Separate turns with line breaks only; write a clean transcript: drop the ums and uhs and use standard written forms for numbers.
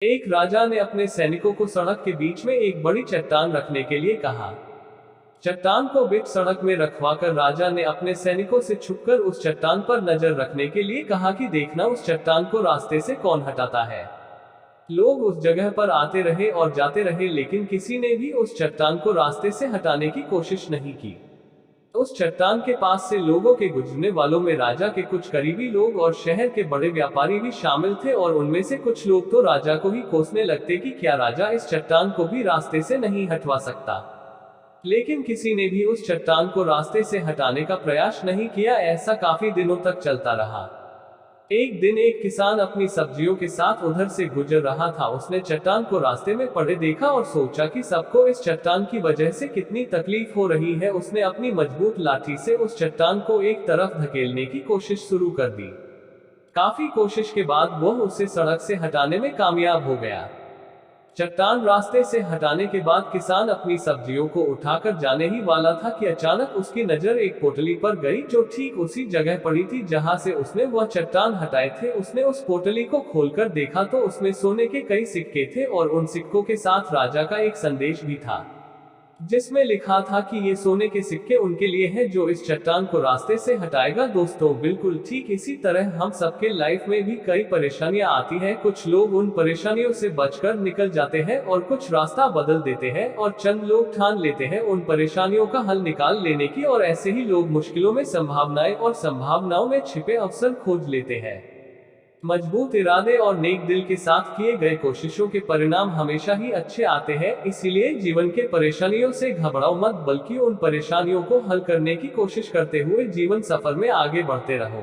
एक राजा ने अपने सैनिकों को सड़क के बीच में एक बड़ी चट्टान रखने के लिए कहा। चट्टान को बीच सड़क में रखवाकर राजा ने अपने सैनिकों से छुपकर उस चट्टान पर नजर रखने के लिए कहा कि देखना उस चट्टान को रास्ते से कौन हटाता है। लोग उस जगह पर आते रहे और जाते रहे, लेकिन किसी ने भी उस चट्टान को रास्ते से हटाने की कोशिश नहीं की। उस चट्टान के पास से लोगों के गुजरने वालों में राजा के कुछ करीबी लोग और शहर के बड़े व्यापारी भी शामिल थे, और उनमें से कुछ लोग तो राजा को ही कोसने लगते कि क्या राजा इस चट्टान को भी रास्ते से नहीं हटवा सकता। लेकिन किसी ने भी उस चट्टान को रास्ते से हटाने का प्रयास नहीं किया। ऐसा काफी दिनों तक चलता रहा। एक दिन एक किसान अपनी सब्जियों के साथ उधर से गुजर रहा था। उसने चट्टान को रास्ते में पड़े देखा और सोचा कि सबको इस चट्टान की वजह से कितनी तकलीफ हो रही है। उसने अपनी मजबूत लाठी से उस चट्टान को एक तरफ धकेलने की कोशिश शुरू कर दी। काफी कोशिश के बाद वह उसे सड़क से हटाने में कामयाब हो गया। चट्टान रास्ते से हटाने के बाद किसान अपनी सब्जियों को उठाकर जाने ही वाला था कि अचानक उसकी नजर एक पोटली पर गई, जो ठीक उसी जगह पड़ी थी जहां से उसने वह चट्टान हटाए थे। उसने उस पोटली को खोलकर देखा तो उसमें सोने के कई सिक्के थे, और उन सिक्कों के साथ राजा का एक संदेश भी था, जिसमें लिखा था कि ये सोने के सिक्के उनके लिए हैं जो इस चट्टान को रास्ते से हटाएगा। दोस्तों, बिल्कुल ठीक इसी तरह हम सबके लाइफ में भी कई परेशानियां आती हैं। कुछ लोग उन परेशानियों से बचकर निकल जाते हैं और कुछ रास्ता बदल देते हैं, और चंद लोग ठान लेते हैं उन परेशानियों का हल निकाल लेने की, और ऐसे ही लोग मुश्किलों में संभावनाएं और संभावनाओं में छिपे अवसर खोज लेते हैं। मजबूत इरादे और नेक दिल के साथ किए गए कोशिशों के परिणाम हमेशा ही अच्छे आते हैं। इसीलिए जीवन के परेशानियों से घबराओ मत, बल्कि उन परेशानियों को हल करने की कोशिश करते हुए जीवन सफर में आगे बढ़ते रहो।